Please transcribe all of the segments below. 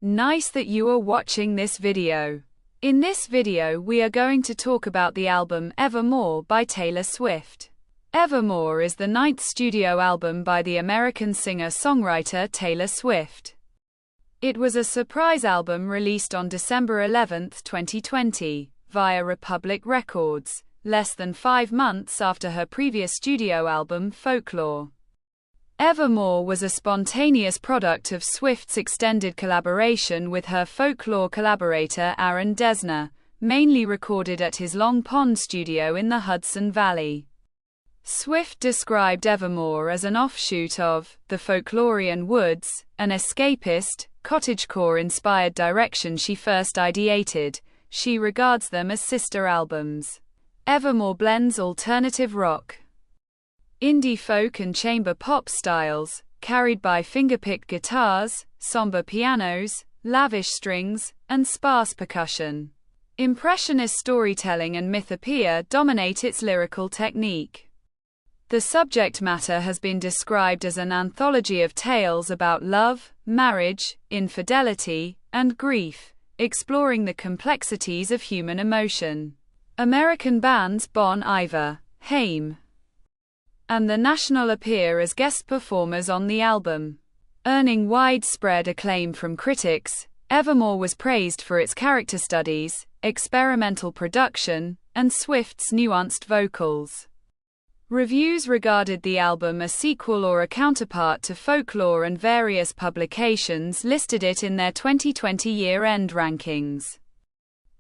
Nice that you are watching this video. In this video we are going to talk about the album Evermore by Taylor Swift. Evermore is the 9th studio album by the American singer-songwriter Taylor Swift. It was a surprise album released on December 11, 2020, via Republic Records, less than 5 months after her previous studio album Folklore. Evermore was a spontaneous product of Swift's extended collaboration with her Folklore collaborator Aaron Dessner, mainly recorded at his Long Pond studio in the Hudson Valley. Swift described Evermore as an offshoot of the Folklorian Woods, an escapist, cottagecore-inspired direction she first ideated. She regards them as sister albums. Evermore blends alternative rock, indie folk and chamber pop styles, carried by fingerpicked guitars, somber pianos, lavish strings, and sparse percussion. Impressionist storytelling and mythopoeia dominate its lyrical technique. The subject matter has been described as an anthology of tales about love, marriage, infidelity, and grief, exploring the complexities of human emotion. American bands Bon Iver, Haim, and The National appear as guest performers on the album. Earning widespread acclaim from critics, Evermore was praised for its character studies, experimental production, and Swift's nuanced vocals. Reviews regarded the album a sequel or a counterpart to Folklore, and various publications listed it in their 2020 year-end rankings.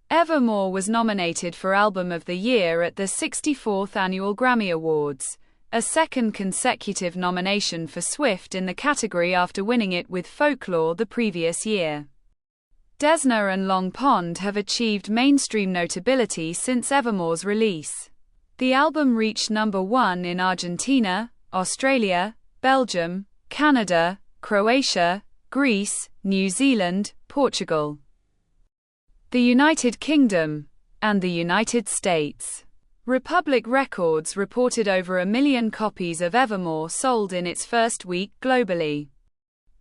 Evermore was nominated for Album of the Year at the 64th Annual Grammy Awards, a second consecutive nomination for Swift in the category after winning it with Folklore the previous year. Dessner and Long Pond have achieved mainstream notability since Evermore's release. The album reached number 1 in Argentina, Australia, Belgium, Canada, Croatia, Greece, New Zealand, Portugal, the United Kingdom, and the United States. Republic Records reported over 1 million copies of Evermore sold in its first week globally.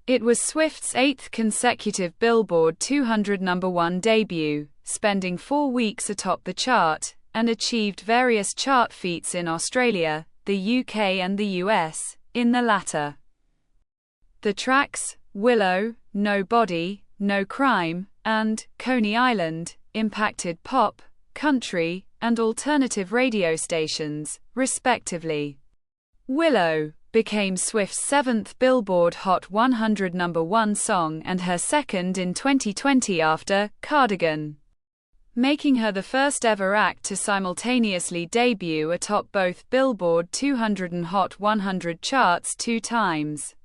It was Swift's 8th consecutive Billboard 200 #1 debut, spending 4 weeks atop the chart, and achieved various chart feats in Australia, the UK and the US, in the latter. The tracks, Willow, Nobody, No Crime, and Coney Island, impacted pop, country, and alternative radio stations, respectively. Willow became Swift's 7th Billboard Hot 100 #1 song and her second in 2020 after Cardigan, making her the first ever act to simultaneously debut atop both Billboard 200 and Hot 100 charts 2 times.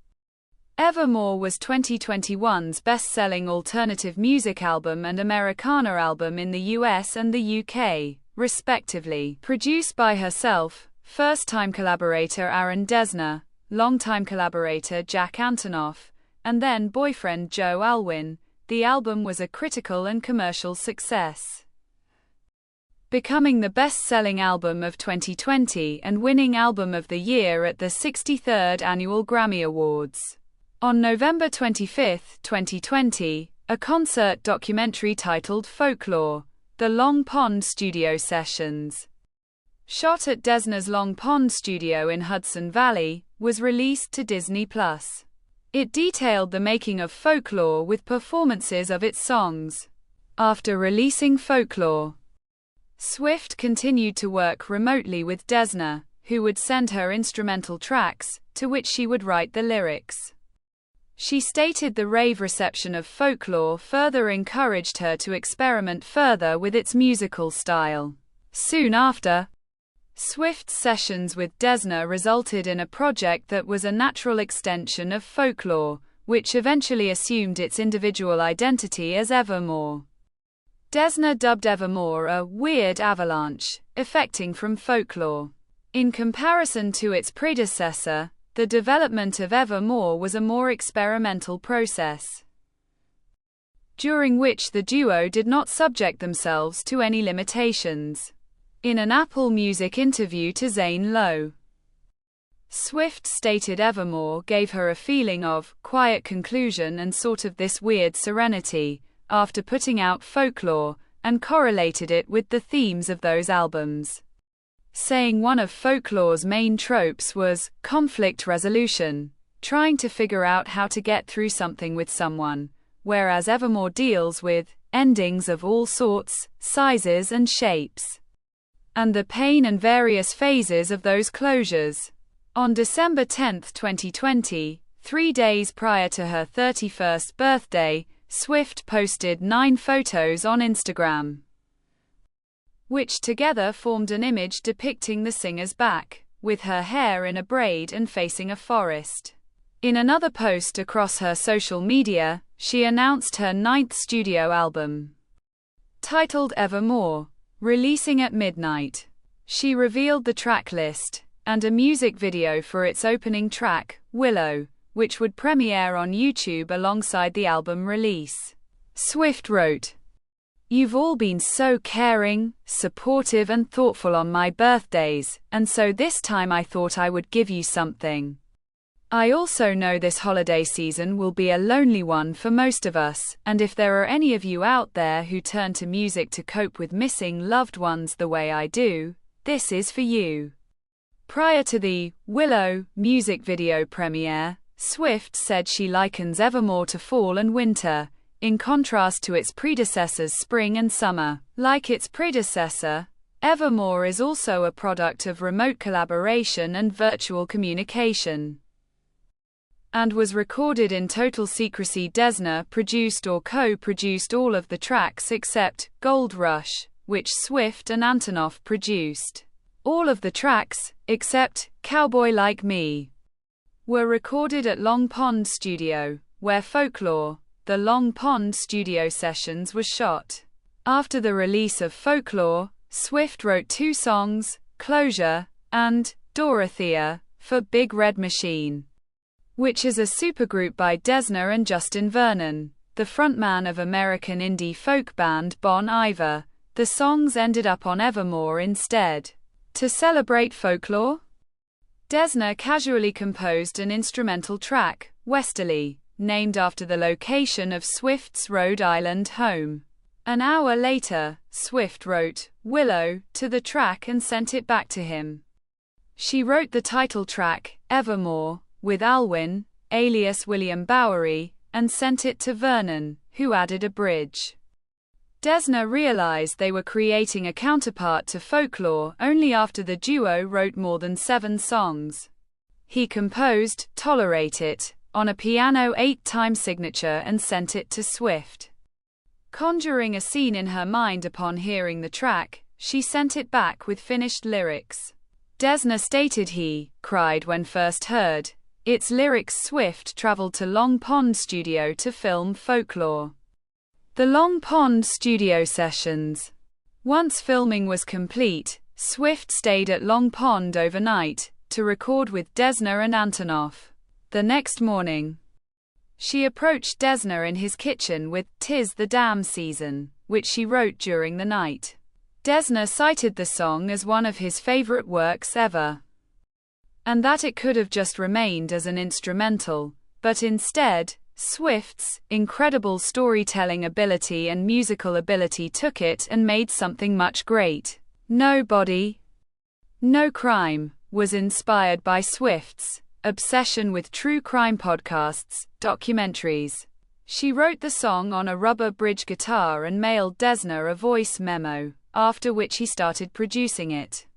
Evermore was 2021's best-selling alternative music album and Americana album in the US and the UK, respectively. Produced by herself, first-time collaborator Aaron Dessner, longtime collaborator Jack Antonoff, and then boyfriend Joe Alwyn, the album was a critical and commercial success, becoming the best-selling album of 2020 and winning Album of the Year at the 63rd Annual Grammy Awards. On November 25, 2020, a concert documentary titled Folklore: The Long Pond Studio Sessions, shot at Dessner's Long Pond studio in Hudson Valley, was released to Disney+. It detailed the making of Folklore with performances of its songs. After releasing Folklore, Swift continued to work remotely with Dessner, who would send her instrumental tracks, to which she would write the lyrics. She stated the rave reception of Folklore further encouraged her to experiment further with its musical style. Soon after, Swift's sessions with Dessner resulted in a project that was a natural extension of Folklore, which eventually assumed its individual identity as Evermore. Dessner dubbed Evermore a weird avalanche, effecting from Folklore. In comparison to its predecessor, the development of Evermore was a more experimental process, during which the duo did not subject themselves to any limitations. In an Apple Music interview to Zane Lowe, Swift stated Evermore gave her a feeling of quiet conclusion and sort of this weird serenity after putting out Folklore, and correlated it with the themes of those albums, saying one of Folklore's main tropes was conflict resolution, trying to figure out how to get through something with someone, whereas Evermore deals with endings of all sorts, sizes and shapes, and the pain and various phases of those closures. On December 10, 2020, 3 days prior to her 31st birthday, Swift posted 9 photos on Instagram, which together formed an image depicting the singer's back, with her hair in a braid and facing a forest. In another post across her social media, she announced her 9th studio album, titled Evermore, releasing at midnight. She revealed the track list and a music video for its opening track, Willow, which would premiere on YouTube alongside the album release. Swift wrote, "You've all been so caring, supportive and thoughtful on my birthdays, and so this time I thought I would give you something. I also know this holiday season will be a lonely one for most of us, and if there are any of you out there who turn to music to cope with missing loved ones the way I do, this is for you." Prior to the Willow music video premiere, Swift said she likens Evermore to fall and winter, in contrast to its predecessors spring and summer. Like its predecessor, Evermore is also a product of remote collaboration and virtual communication, and was recorded in total secrecy. Desna produced or co-produced all of the tracks except Gold Rush, which Swift and Antonoff produced. All of the tracks, except Cowboy Like Me, were recorded at Long Pond Studio, where Folklore, the Long Pond studio sessions, was shot. After the release of Folklore, Swift wrote 2 songs, Closure and Dorothea, for Big Red Machine, which is a supergroup by Desna and Justin Vernon, the frontman of American indie folk band Bon Iver. The songs ended up on Evermore instead. To celebrate Folklore, Desna casually composed an instrumental track, Westerly, named after the location of Swift's Rhode Island home. An hour later, Swift wrote Willow to the track and sent it back to him. She wrote the title track, Evermore, with Alwyn, alias William Bowery, and sent it to Vernon, who added a bridge. Desna realized they were creating a counterpart to Folklore only after the duo wrote more than 7 songs. He composed Tolerate It on a piano 8-time signature and sent it to Swift. Conjuring a scene in her mind upon hearing the track, she sent it back with finished lyrics. Desna stated he cried when first heard its lyrics. Swift traveled to Long Pond Studio to film Folklore. The Long Pond studio sessions. Once filming was complete, Swift stayed at Long Pond overnight to record with Desna and Antonoff. The next morning, she approached Desna in his kitchen with "'Tis the Damn Season," which she wrote during the night. Desna cited the song as one of his favorite works ever, and that it could have just remained as an instrumental, but instead, Swift's incredible storytelling ability and musical ability took it and made something much great. No Body, No Crime was inspired by Swift's obsession with true crime podcasts, documentaries. She wrote the song on a rubber bridge guitar and mailed Desna a voice memo, after which he started producing it.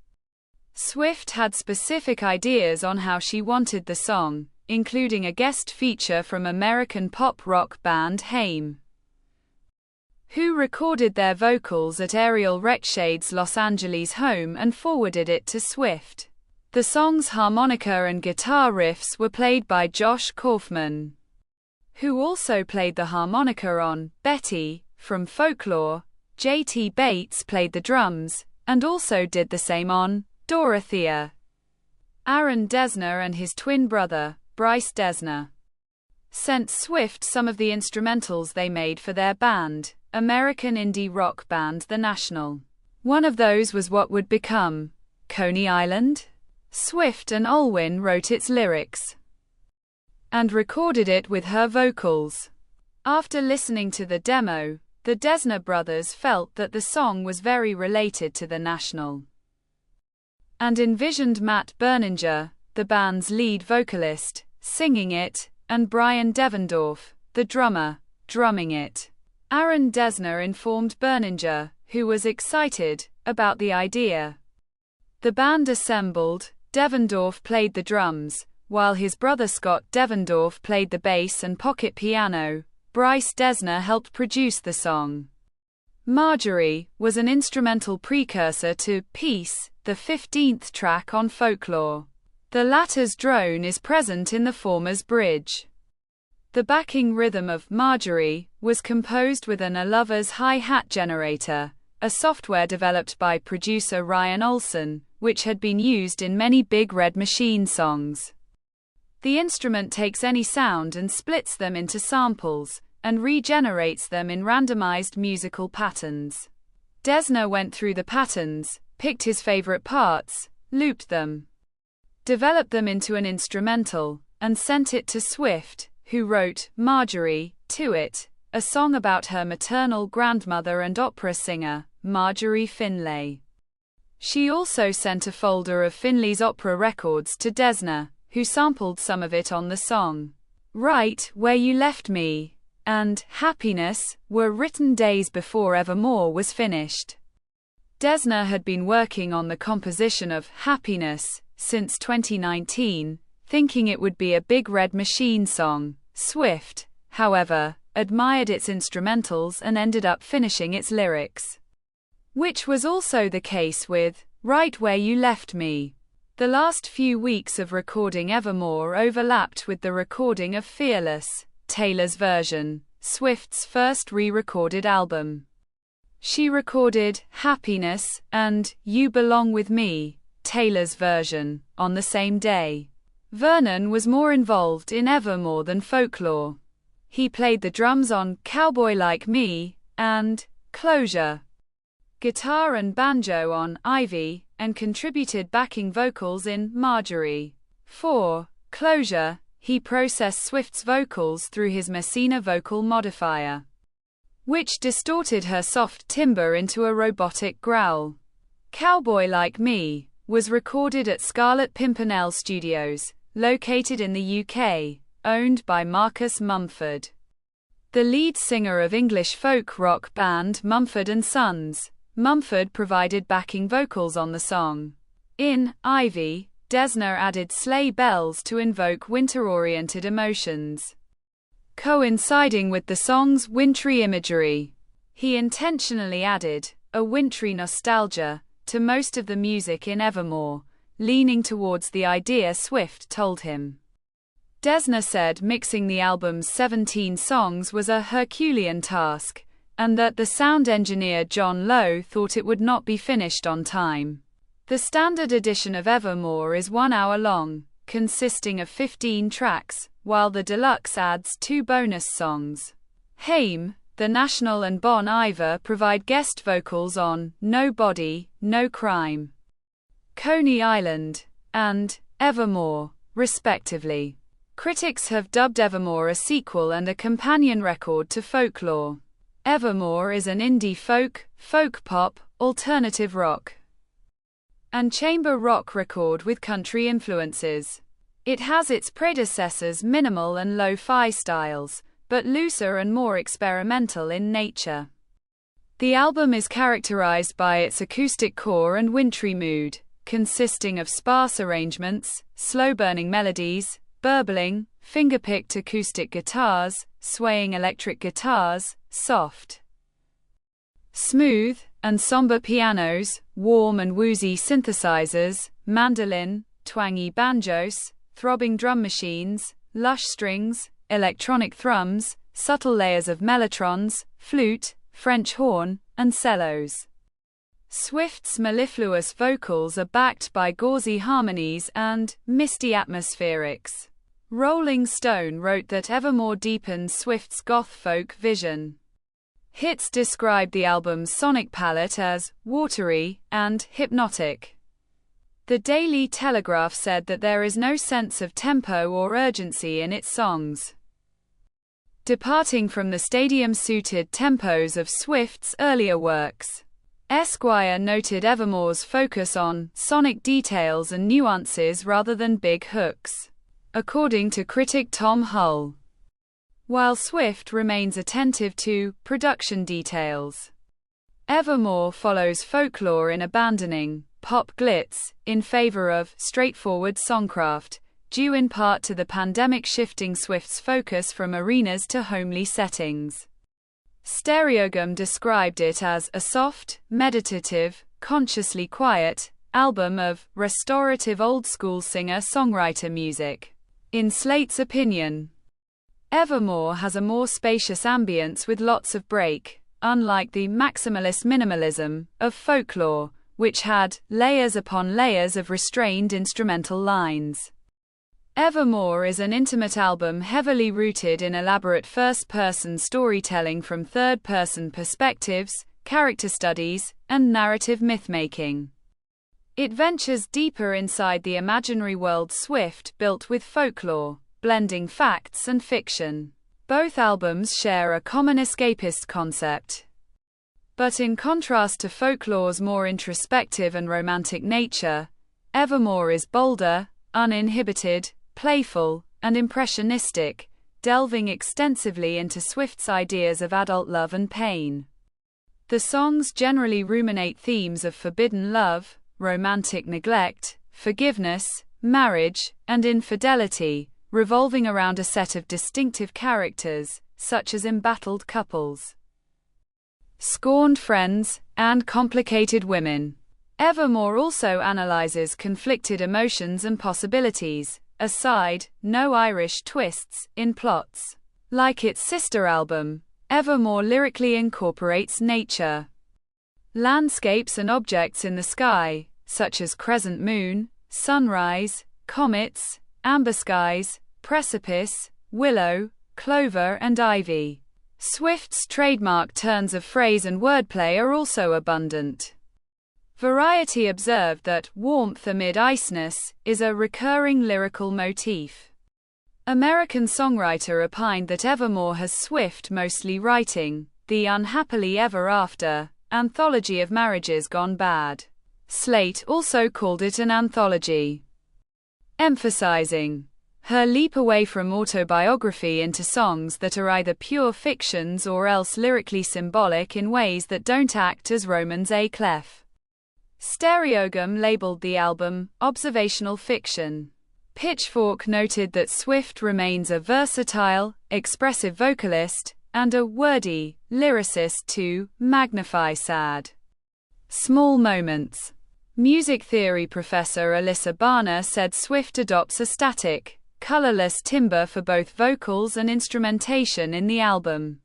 Swift had specific ideas on how she wanted the song, including a guest feature from American pop-rock band Haim, who recorded their vocals at Ariel Rechtshade's Los Angeles home and forwarded it to Swift. The song's harmonica and guitar riffs were played by Josh Kaufman, who also played the harmonica on Betty from Folklore. J.T. Bates played the drums, and also did the same on Dorothea. Aaron Desna and his twin brother, Bryce Desna, sent Swift some of the instrumentals they made for their band, American indie rock band The National. One of those was what would become Coney Island. Swift and Olwyn wrote its lyrics and recorded it with her vocals. After listening to the demo, the Dessner brothers felt that the song was very related to the National and envisioned Matt Berninger, the band's lead vocalist, singing it, and Brian Devendorf, the drummer, drumming it. Aaron Dessner informed Berninger, who was excited about the idea. The band assembled. Devendorf played the drums, while his brother Scott Devendorf played the bass and pocket piano. Bryce Dessner helped produce the song. Marjorie was an instrumental precursor to Peace, the 15th track on Folklore. The latter's drone is present in the former's bridge. The backing rhythm of Marjorie was composed with an A Lover's hi-hat generator, a software developed by producer Ryan Olson, which had been used in many Big Red Machine songs. The instrument takes any sound and splits them into samples, and regenerates them in randomized musical patterns. Dessner went through the patterns, picked his favorite parts, looped them, developed them into an instrumental, and sent it to Swift, who wrote Marjorie to it, a song about her maternal grandmother and opera singer, Marjorie Finlay. She also sent a folder of Finlay's opera records to Dessner, who sampled some of it on the song. Right Where You Left Me and Happiness were written days before Evermore was finished. Dessner had been working on the composition of Happiness since 2019, thinking it would be a Big Red Machine song. Swift, however, admired its instrumentals and ended up finishing its lyrics, which was also the case with Right Where You Left Me. The last few weeks of recording Evermore overlapped with the recording of Fearless, Taylor's version, Swift's first re-recorded album. She recorded Happiness and You Belong With Me, Taylor's version, on the same day. Vernon was more involved in Evermore than Folklore. He played the drums on Cowboy Like Me and Closure, guitar and banjo on Ivy, and contributed backing vocals in Marjorie. For Closure, he processed Swift's vocals through his Messina vocal modifier, which distorted her soft timbre into a robotic growl. Cowboy Like Me was recorded at Scarlet Pimpernel Studios, located in the UK, owned by Marcus Mumford, the lead singer of English folk rock band Mumford & Sons. Mumford provided backing vocals on the song. In Ivy, Dessner added sleigh bells to invoke winter-oriented emotions, coinciding with the song's wintry imagery. He intentionally added a wintry nostalgia to most of the music in Evermore, leaning towards the idea Swift told him. Dessner said mixing the album's 17 songs was a Herculean task, and that the sound engineer John Lowe thought it would not be finished on time. The standard edition of Evermore is 1 hour long, consisting of 15 tracks, while the deluxe adds 2 bonus songs. Haim, The National and Bon Iver provide guest vocals on No Body, No Crime, Coney Island, and Evermore, respectively. Critics have dubbed Evermore a sequel and a companion record to Folklore. Evermore is an indie folk pop, alternative rock, and chamber rock record with country influences. It has its predecessors' minimal and lo-fi styles, but looser and more experimental in nature. The album is characterized by its acoustic core and wintry mood, consisting of sparse arrangements, slow-burning melodies, burbling, finger-picked acoustic guitars, swaying electric guitars, soft, smooth, and somber pianos, warm and woozy synthesizers, mandolin, twangy banjos, throbbing drum machines, lush strings, electronic thrums, subtle layers of mellotrons, flute, French horn, and cellos. Swift's mellifluous vocals are backed by gauzy harmonies and misty atmospherics. Rolling Stone wrote that Evermore deepens Swift's goth folk vision. Hits described the album's sonic palette as watery and hypnotic. The Daily Telegraph said that there is no sense of tempo or urgency in its songs, departing from the stadium-suited tempos of Swift's earlier works. Esquire noted Evermore's focus on sonic details and nuances rather than big hooks, according to critic Tom Hull, while Swift remains attentive to production details. Evermore follows folklore in abandoning pop glitz in favor of straightforward songcraft, due in part to the pandemic shifting Swift's focus from arenas to homely settings. Stereogum described it as a soft, meditative, consciously quiet album of restorative old-school singer-songwriter music. In Slate's opinion, Evermore has a more spacious ambience with lots of break, unlike the maximalist minimalism of folklore, which had layers upon layers of restrained instrumental lines. Evermore is an intimate album heavily rooted in elaborate first-person storytelling from third-person perspectives, character studies, and narrative myth-making. It ventures deeper inside the imaginary world Swift built with folklore, blending facts and fiction. Both albums share a common escapist concept. But in contrast to folklore's more introspective and romantic nature, Evermore is bolder, uninhibited, playful, and impressionistic, delving extensively into Swift's ideas of adult love and pain. The songs generally ruminate themes of forbidden love, romantic neglect, forgiveness, marriage, and infidelity, revolving around a set of distinctive characters, such as embattled couples, scorned friends, and complicated women. Evermore also analyzes conflicted emotions and possibilities. Aside, no Irish twists in plots. Like its sister album, Evermore lyrically incorporates nature, landscapes and objects in the sky, such as crescent moon, sunrise, comets, amber skies, precipice, willow, clover and ivy. Swift's trademark turns of phrase and wordplay are also abundant. Variety observed that warmth amid iceness is a recurring lyrical motif. American songwriter opined that Evermore has Swift mostly writing the Unhappily Ever After anthology of marriages gone bad. Slate also called it an anthology, emphasizing her leap away from autobiography into songs that are either pure fictions or else lyrically symbolic in ways that don't act as romance à clef. Stereogum labeled the album observational fiction. Pitchfork noted that Swift remains a versatile, expressive vocalist, and a wordy lyricist to magnify sad, small moments. Music theory professor Alyssa Barner said Swift adopts a static, colorless timbre for both vocals and instrumentation in the album.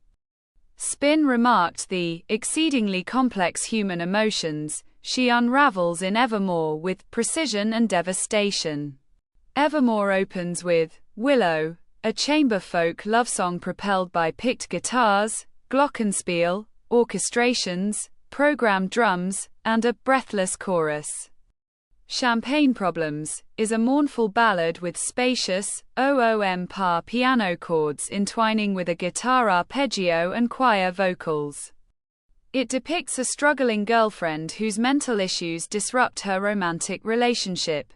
Spin remarked the exceedingly complex human emotions she unravels in Evermore with precision and devastation. Evermore opens with Willow, a chamber folk love song propelled by picked guitars, glockenspiel, orchestrations, programmed drums, and a breathless chorus. Champagne Problems is a mournful ballad with spacious, oom-pa piano chords entwining with a guitar arpeggio and choir vocals. It depicts a struggling girlfriend whose mental issues disrupt her romantic relationship,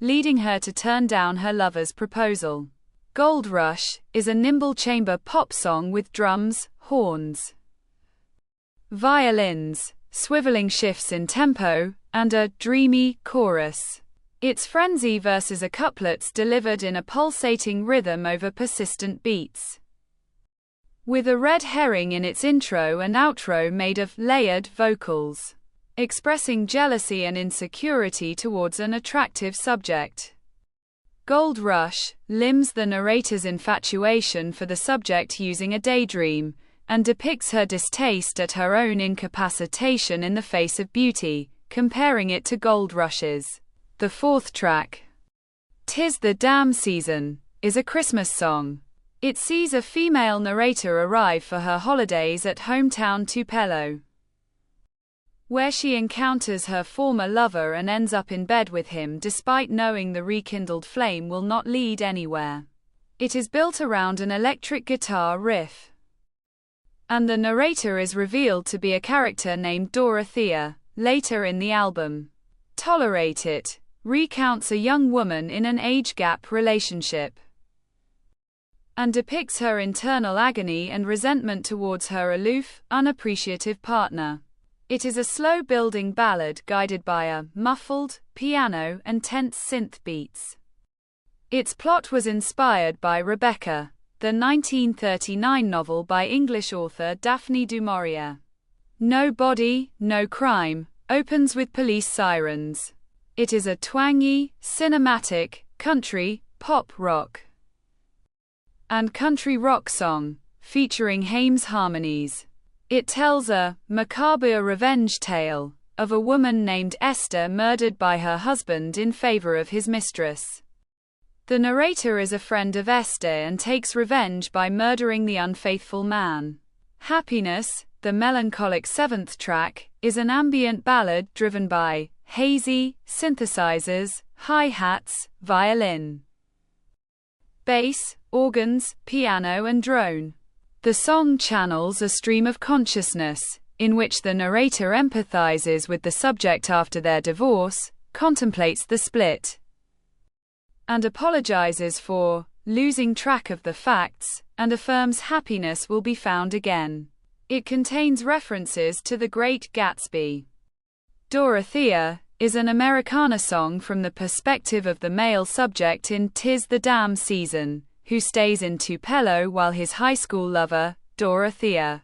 leading her to turn down her lover's proposal. Gold Rush is a nimble chamber pop song with drums, horns, violins, swiveling shifts in tempo, and a dreamy chorus. Its frenzy verses are couplets delivered in a pulsating rhythm over persistent beats, with a red herring in its intro and outro made of layered vocals, expressing jealousy and insecurity towards an attractive subject. Gold Rush limns the narrator's infatuation for the subject using a daydream, and depicts her distaste at her own incapacitation in the face of beauty, comparing it to Gold Rush's. The fourth track, "'Tis the Damn Season," is a Christmas song. It sees a female narrator arrive for her holidays at hometown Tupelo, where she encounters her former lover and ends up in bed with him despite knowing the rekindled flame will not lead anywhere. It is built around an electric guitar riff, and the narrator is revealed to be a character named Dorothea. Later in the album, Tolerate It recounts a young woman in an age gap relationship and depicts her internal agony and resentment towards her aloof, unappreciative partner. It is a slow-building ballad guided by a muffled piano and tense synth beats. Its plot was inspired by Rebecca, the 1939 novel by English author Daphne du Maurier. No Body, No Crime opens with police sirens. It is a twangy, cinematic, country, pop rock, and country rock song, featuring Haim's harmonies. It tells a macabre revenge tale of a woman named Esther murdered by her husband in favor of his mistress. The narrator is a friend of Esther and takes revenge by murdering the unfaithful man. Happiness, the melancholic seventh track, is an ambient ballad driven by hazy synthesizers, hi-hats, violin, bass, organs, piano and drone. The song channels a stream of consciousness, in which the narrator empathizes with the subject after their divorce, contemplates the split, and apologizes for losing track of the facts, and affirms happiness will be found again. It contains references to The Great Gatsby. Dorothea is an Americana song from the perspective of the male subject in 'Tis the Damn Season, who stays in Tupelo while his high school lover, Dorothea,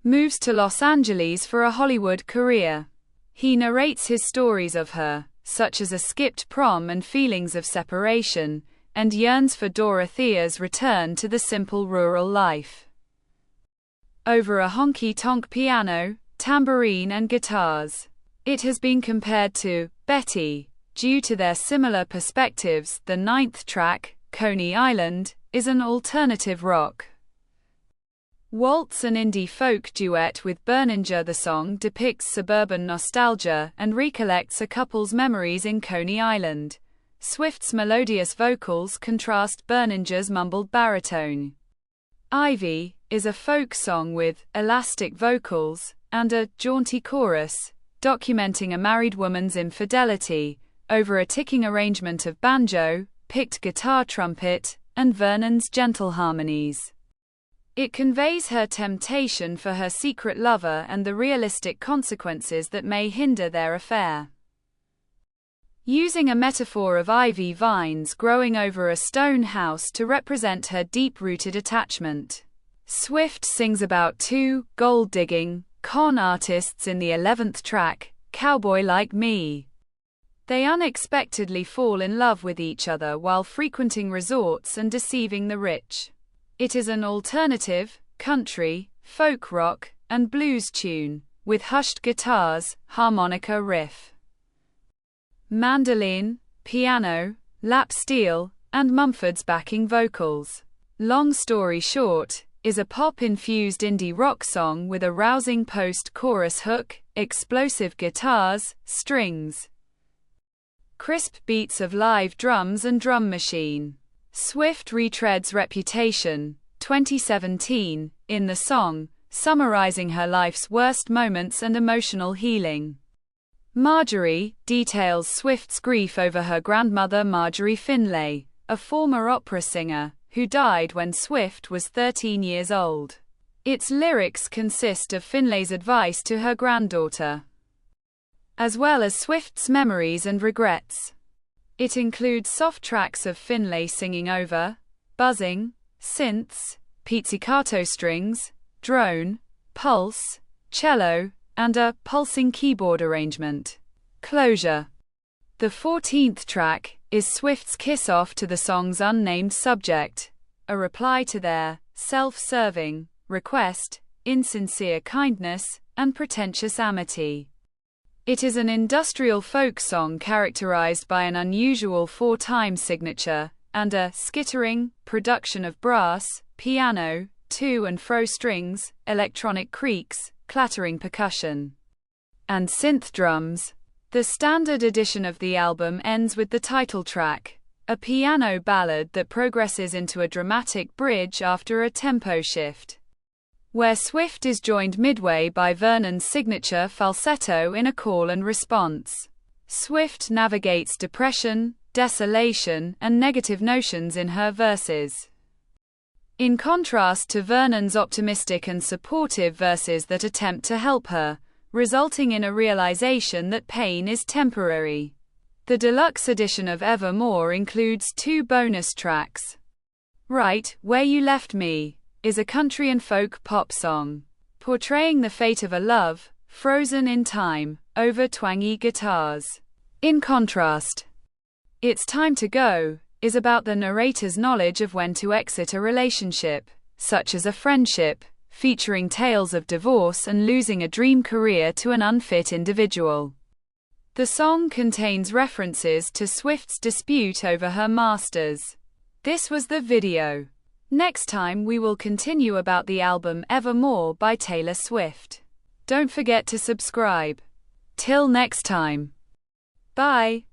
moves to Los Angeles for a Hollywood career. He narrates his stories of her, such as a skipped prom and feelings of separation, and yearns for Dorothea's return to the simple rural life. Over a honky-tonk piano, tambourine and guitars. It has been compared to Betty, due to their similar perspectives. The ninth track, Coney Island, is an alternative rock waltz and indie folk duet with Berninger. The song depicts suburban nostalgia and recollects a couple's memories in Coney Island. Swift's melodious vocals contrast Berninger's mumbled baritone. Ivy is a folk song with elastic vocals and a jaunty chorus, documenting a married woman's infidelity, over a ticking arrangement of banjo, picked guitar trumpet, and Vernon's gentle harmonies. It conveys her temptation for her secret lover and the realistic consequences that may hinder their affair. Using a metaphor of ivy vines growing over a stone house to represent her deep-rooted attachment, Swift sings about two gold-digging con artists in the 11th track, Cowboy Like Me. They unexpectedly fall in love with each other while frequenting resorts and deceiving the rich. It is an alternative, country, folk rock, and blues tune, with hushed guitars, harmonica riff, mandolin, piano, lap steel, and Mumford's backing vocals. Long Story Short is a pop-infused indie rock song with a rousing post-chorus hook, explosive guitars, strings, crisp beats of live drums and drum machine. Swift retreads Reputation, 2017, in the song, summarizing her life's worst moments and emotional healing. Marjorie details Swift's grief over her grandmother Marjorie Finlay, a former opera singer, who died when Swift was 13 years old. Its lyrics consist of Finlay's advice to her granddaughter, as well as Swift's memories and regrets. It includes soft tracks of Finlay singing over buzzing, synths, pizzicato strings, drone, pulse, cello, and a pulsing keyboard arrangement. Closure. The 14th track is Swift's kiss-off to the song's unnamed subject, a reply to their self-serving request, insincere kindness, and pretentious amity. It is an industrial folk song characterized by an unusual 4-time signature, and a skittering production of brass, piano, to and fro strings, electronic creaks, clattering percussion, and synth drums. The standard edition of the album ends with the title track, a piano ballad that progresses into a dramatic bridge after a tempo shift, where Swift is joined midway by Vernon's signature falsetto in a call and response. Swift navigates depression, desolation, and negative notions in her verses, in contrast to Vernon's optimistic and supportive verses that attempt to help her, resulting in a realization that pain is temporary. The deluxe edition of Evermore includes 2 bonus tracks. Right Where You Left Me is a country and folk pop song, portraying the fate of a love, frozen in time, over twangy guitars. In contrast, It's Time to Go is about the narrator's knowledge of when to exit a relationship, such as a friendship, featuring tales of divorce and losing a dream career to an unfit individual. The song contains references to Swift's dispute over her masters. This was the video. Next time we will continue about the album Evermore by Taylor Swift. Don't forget to subscribe. Till next time. Bye.